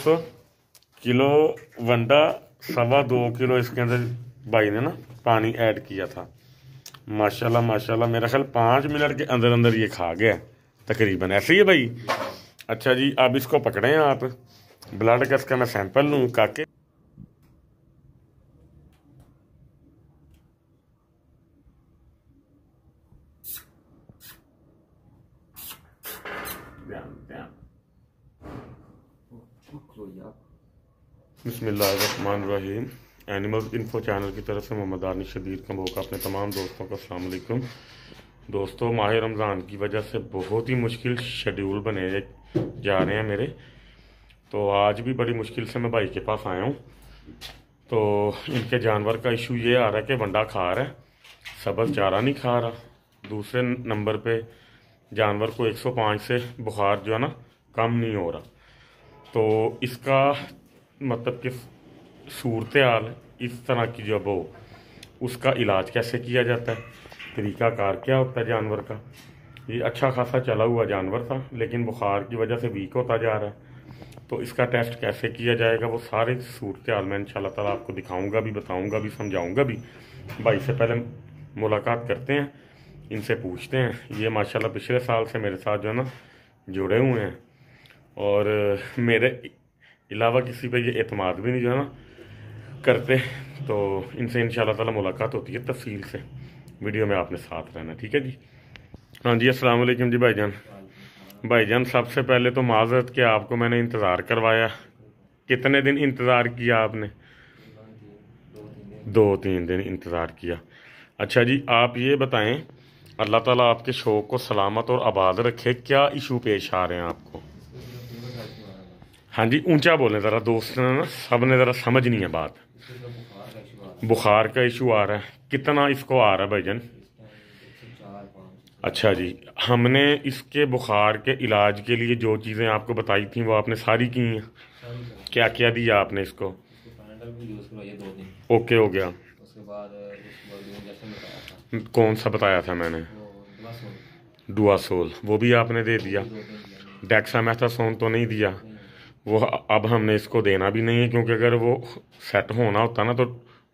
दोस्तों kilo वंडा 2.25 kilo इसके अंदर भाई ने ना पानी ऐड किया था। माशाल्लाह माशाल्लाह, मेरा ख्याल 5 मिनट के अंदर अंदर ये खा गया तकरीबन, ऐसे ही है भाई। अच्छा जी, अब इसको पकड़ें आप, ब्लड का इसका मैं सैंपल लूँ काके। बिस्मिल्लाहिर्रहमानिर्रहीम। एनिमल्स इन्फो चैनल की तरफ से मोहम्मद दानिश शबीर का मौका अपने तमाम दोस्तों को अस्सलाम वालेकुम। दोस्तों, माह रमज़ान की वजह से बहुत ही मुश्किल शेड्यूल बने जा रहे हैं मेरे, तो आज भी बड़ी मुश्किल से मैं भाई के पास आया हूँ। तो इनके जानवर का इशू ये आ रहा है कि वंडा खा रहा है, सब्ज़ चारा नहीं खा रहा। दूसरे नंबर पे जानवर को 105 से बुखार जो है ना कम नहीं हो रहा। तो इसका मतलब कि सूरत हाल इस तरह की जब हो, उसका इलाज कैसे किया जाता है, तरीक़ाकार क्या होता है जानवर का। ये अच्छा खासा चला हुआ जानवर था, लेकिन बुखार की वजह से वीक होता जा रहा है। तो इसका टेस्ट कैसे किया जाएगा, वो सारे सूरत हाल मैं इंशाल्लाह ताला आपको दिखाऊंगा भी, बताऊंगा भी, समझाऊंगा भी। भाई से पहले मुलाकात करते हैं, इनसे पूछते हैं। ये माशाल्लाह पिछले साल से मेरे साथ जो है ना जुड़े हुए हैं, और मेरे अलावा किसी पे ये एतमाद भी नहीं जो है ना करते। तो इनसे इंशाल्लाह ताला मुलाकात होती है तफसील से। वीडियो में आपने साथ रहना, ठीक है जी। हाँ जी, अस्सलाम वालेकुम जी भाईजान। भाईजान सबसे पहले तो माजरत कि आपको मैंने इंतज़ार करवाया। कितने दिन इंतज़ार किया आपने? 2-3 दिन इंतज़ार किया। अच्छा जी, आप ये बताएं, अल्लाह ताला आपके शौक़ को सलामत और आबाद रखे। क्या इशू पेश आ रहे हैं आपको? हाँ जी, ऊंचा बोलें ज़रा, दोस्त ने ना सब ने ज़रा समझ नहीं है बात। बुखार का इशू आ रहा है, कितना इसको आ रहा है भाईजान? अच्छा जी, हमने इसके बुखार के इलाज के लिए जो चीज़ें आपको बताई थी वो आपने सारी की हैं? क्या क्या दिया आपने इसको? ओके हो गया। कौन सा बताया था मैंने? डुआसोल, वो भी आपने दे दिया। डेक्सामेथासोन तो नहीं दिया? वो अब हमने इसको देना भी नहीं है, क्योंकि अगर वो सेट होना होता ना तो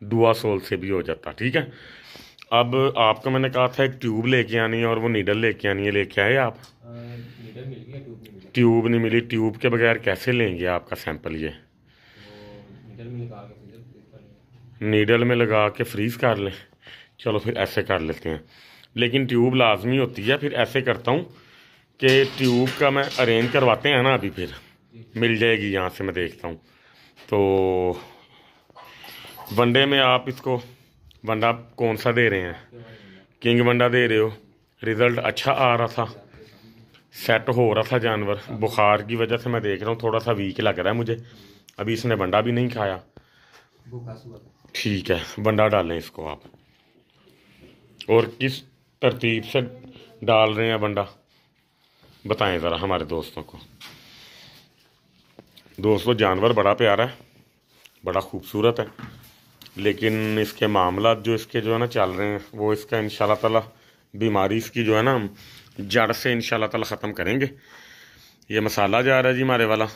डुआसोल से भी हो जाता। ठीक है, अब आपको मैंने कहा था एक ट्यूब लेके आनी है और वो नीडल लेके आनी है, लेके आए आप? ट्यूब नहीं मिली। ट्यूब के बगैर कैसे लेंगे आपका सैंपल? ये नीडल में लगा के फ्रीज कर लें। चलो फिर ऐसे कर लेते हैं, लेकिन ट्यूब लाजमी होती है। फिर ऐसे करता हूँ कि ट्यूब का मैं अरेंज करवाते हैं ना, अभी फिर मिल जाएगी यहाँ से, मैं देखता हूँ। तो वनडे में आप इसको वंडा कौन सा दे रहे हैं? किंग वंडा दे रहे हो। रिज़ल्ट अच्छा आ रहा था, सेट हो रहा था जानवर। बुखार की वजह से मैं देख रहा हूँ थोड़ा सा वीक लग रहा है मुझे। अभी इसने वंडा भी नहीं खाया। ठीक है, वंडा डालें इसको आप। और किस तरतीब से डाल रहे हैं वंडा, बताएं ज़रा हमारे दोस्तों को। दोस्तों, जानवर बड़ा प्यारा है, बड़ा खूबसूरत है, लेकिन इसके मामला जो इसके जो है ना चल रहे हैं, वो इसका इंशाल्लाह ताला बीमारी इसकी जो है ना हम जड़ से इंशाल्लाह ताला ख़त्म करेंगे। ये मसाला जा रहा है जी हमारे वाला,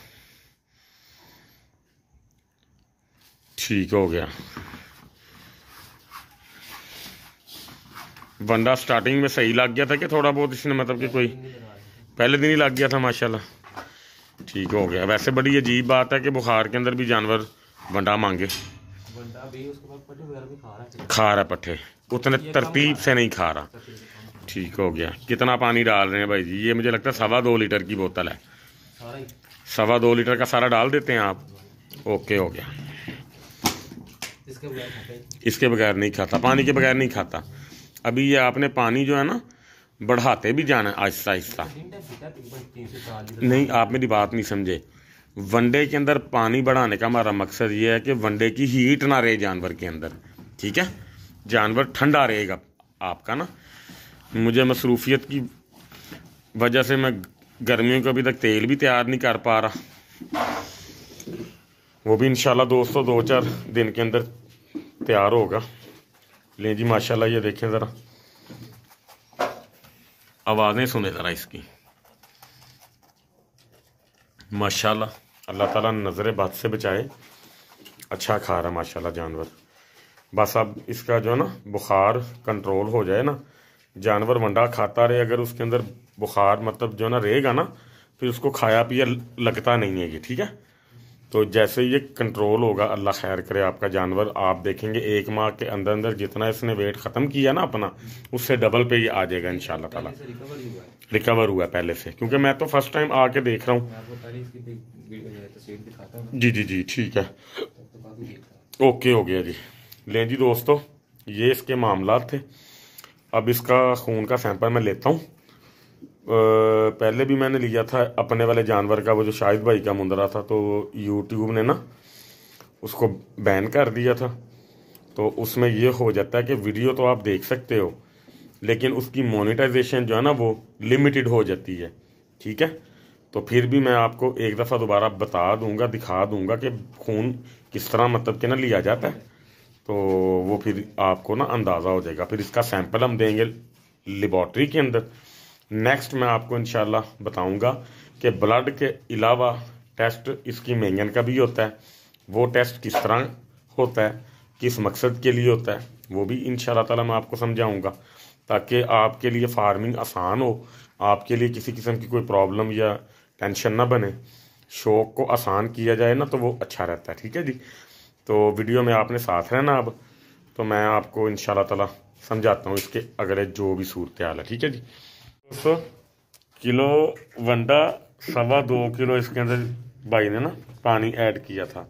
ठीक हो गया। वंडा स्टार्टिंग में सही लग गया था कि थोड़ा बहुत इसने मतलब कि कोई पहले दिन ही लग गया था? माशाल्लाह, ठीक हो गया। वैसे बड़ी अजीब बात है कि बुखार के अंदर भी जानवर वंडा मांगे। खा रहा पट्ठे, उतने तरतीब से नहीं खा रहा। ठीक हो गया। कितना पानी डाल रहे हैं भाई जी? ये मुझे लगता है 2.25 लीटर की बोतल है। 2.25 लीटर का सारा डाल देते हैं आप? ओके हो गया। इसके बगैर नहीं खाता, पानी के बगैर नहीं खाता। अभी ये आपने पानी जो है ना बढ़ाते भी जाना आहिस्ता आहिस्ता। नहीं, आप मेरी बात नहीं समझे। वनडे के अंदर पानी बढ़ाने का हमारा मकसद ये है कि वनडे की हीट ना रहे जानवर के अंदर, ठीक है? जानवर ठंडा रहेगा आपका ना। मुझे मसरूफियत की वजह से मैं गर्मियों को अभी तक तेल भी तैयार नहीं कर पा रहा। वो भी इंशाल्लाह दोस्तों 2-4 दिन के अंदर तैयार होगा। लें जी, माशाल्लाह ये देखें ज़रा, आवाज़ें सुने ज़रा इसकी। माशाल्लाह अल्लाह ताला नज़र बद से बचाए। अच्छा खा रहा माशाल्लाह जानवर। बस अब इसका जो है ना बुखार कंट्रोल हो जाए ना, जानवर वंडा खाता रहे, अगर उसके अंदर बुखार मतलब जो ना रहेगा ना, फिर उसको खाया पिया लगता नहीं है ये, ठीक है। तो जैसे ये कंट्रोल होगा, अल्लाह खैर करे, आपका जानवर आप देखेंगे 1 माह के अंदर अंदर जितना इसने वेट ख़त्म किया ना अपना, उससे डबल पे ये आ जाएगा इंशाल्लाह ताला। रिकवर हुआ पहले से, क्योंकि मैं तो फर्स्ट टाइम आके देख रहा हूँ। जी जी जी ठीक है, ओके हो गया जी। लें जी दोस्तों, ये इसके मामला थे। अब इसका खून का सैंपल मैं लेता हूँ। पहले भी मैंने लिया था अपने वाले जानवर का, वो जो शाहिद भाई का मुंदरा था, तो यूट्यूब ने ना उसको बैन कर दिया था। तो उसमें ये हो जाता है कि वीडियो तो आप देख सकते हो, लेकिन उसकी मोनेटाइजेशन जो है ना वो लिमिटेड हो जाती है, ठीक है। तो फिर भी मैं आपको एक दफ़ा दोबारा बता दूंगा, दिखा दूंगा कि खून किस तरह मतलब कि ना लिया जाता है। तो वो फिर आपको ना अंदाज़ा हो जाएगा। फिर इसका सैंपल हम देंगे लेबॉर्ट्री के अंदर। नेक्स्ट मैं आपको इंशाल्लाह बताऊंगा कि ब्लड के अलावा टेस्ट इसकी मेंगन का भी होता है, वो टेस्ट किस तरह होता है, किस मकसद के लिए होता है, वो भी इंशाल्लाह ताला मैं आपको समझाऊंगा, ताकि आपके लिए फार्मिंग आसान हो, आपके लिए किसी किस्म की कोई प्रॉब्लम या टेंशन ना बने, शौक को आसान किया जाए ना, तो वो अच्छा रहता है, ठीक है जी। तो वीडियो में आपने साथ रहना अब, तो मैं आपको इंशाल्लाह ताला समझाता हूँ इसके अगले जो भी सूरत हाल है, ठीक है जी। दोस्तों, किलो वंडा 2.25 किलो इसके अंदर भाई ने ना पानी ऐड किया था।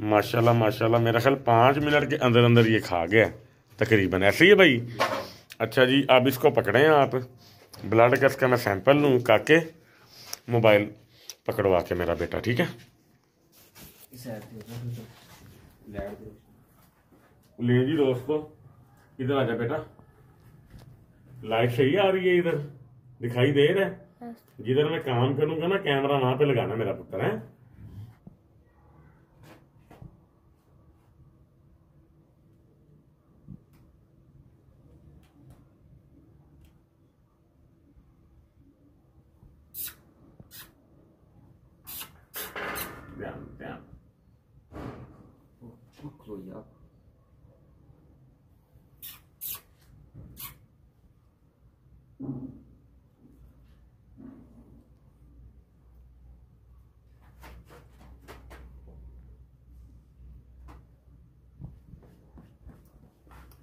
माशाल्लाह माशाल्लाह, मेरा ख्याल 5 मिनट के अंदर अंदर ये खा गया तकरीबन, ऐसे ही है भाई। अच्छा जी, अब इसको पकड़ें आप, ब्लड का इसका मैं सैंपल लूँ। काके मोबाइल पकड़वा के मेरा बेटा, ठीक है। ले जी दोस्तों, इधर आ जा बेटा, लाइट सही आ रही है, इधर दिखाई दे रहा है। जिधर मैं काम करूंगा ना कैमरा वहां पे लगाना मेरा पुत्र है। ध्यान ध्यान।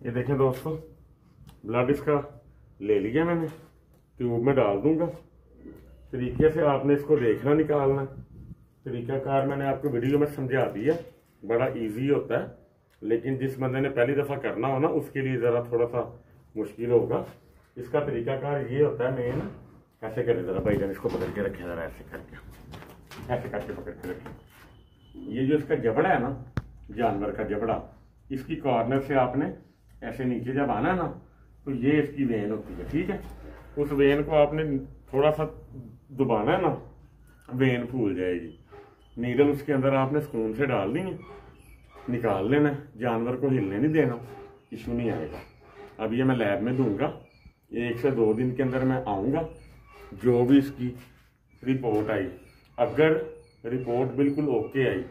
ये देखें दोस्तों, ब्लड इसका ले लिया मैंने, ट्यूब में डाल दूंगा। तरीके से आपने इसको देखना, निकालना। तरीकाकार मैंने आपको वीडियो में समझा दिया, बड़ा इजी होता है, लेकिन जिस बंदे ने पहली दफ़ा करना हो ना उसके लिए ज़रा थोड़ा सा मुश्किल होगा। इसका तरीकाकार ये होता है, मेन ऐसे करें, ज़रा भाईजान इसको पकड़ के रखें, ज़रा ऐसे करके, ऐसे करके पकड़ के रखें। ये जो इसका जबड़ा है ना, जानवर का जबड़ा, इसकी कॉर्नर से आपने ऐसे नीचे जब आना है ना, तो ये इसकी वेन होती है, ठीक है। उस वेन को आपने थोड़ा सा दबाना है ना, वेन फूल जाएगी। नीडल उसके अंदर आपने स्पून से डाल दी है, निकाल लेना, जानवर को हिलने नहीं देना, इशू नहीं आएगा। अब ये मैं लैब में दूंगा, 1 से 2 दिन के अंदर मैं आऊँगा। जो भी इसकी रिपोर्ट आई, अगर रिपोर्ट बिल्कुल ओके आई,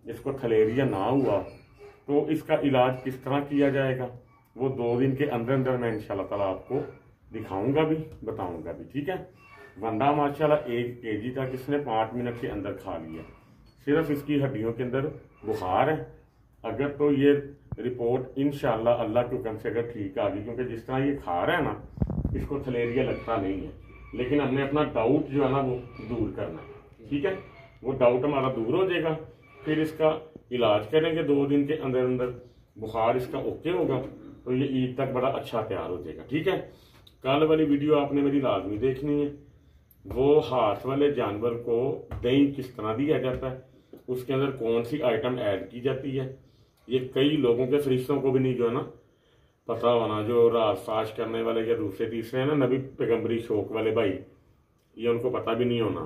इसको थलेरिया ना हुआ, तो इसका इलाज किस तरह किया जाएगा वो 2 दिन के अंदर अंदर मैं इंशाल्लाह ताला आपको दिखाऊंगा भी, बताऊंगा भी, ठीक है। वंडा माशाल्लाह 1 kg तक इसने 5 मिनट के अंदर खा लिया। सिर्फ इसकी हड्डियों के अंदर बुखार है। अगर तो ये रिपोर्ट इंशाल्लाह अल्लाह के हुक्म से अगर ठीक आ गई, क्योंकि जिस तरह ये खा रहा है ना, इसको थलेरिया लगता नहीं है, लेकिन हमने अपना डाउट जो है ना वो दूर करना है, ठीक है। वो डाउट हमारा दूर हो जाएगा, फिर इसका इलाज करेंगे 2 दिन के अंदर अंदर। बुखार इसका ओके होगा तो ये ईद तक बड़ा अच्छा तैयार हो जाएगा, ठीक है। कल वाली वीडियो आपने मेरी लाजमी देखनी है, वो हाथ वाले जानवर को दही किस तरह दिया जाता है, उसके अंदर कौन सी आइटम ऐड की जाती है। ये कई लोगों के फरिश्तों को भी नहीं जो है ना पता होना, जो राज फाश करने वाले या दूसरे तीसरे हैं ना, नबी पैगंबरी शौक वाले भाई, ये उनको पता भी नहीं होना।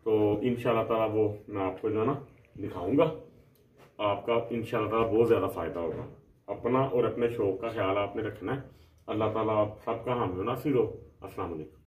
तो इंशाल्लाह ताला वो मैं आपको जो है ना दिखाऊंगा, आपका इंशाल्लाह ताला बहुत ज़्यादा फ़ायदा होगा। अपना और अपने शौक का ख्याल आपने रखना है। अल्लाह ताला आप सबका हामी नासिर हो। अस्सलाम वालेकुम।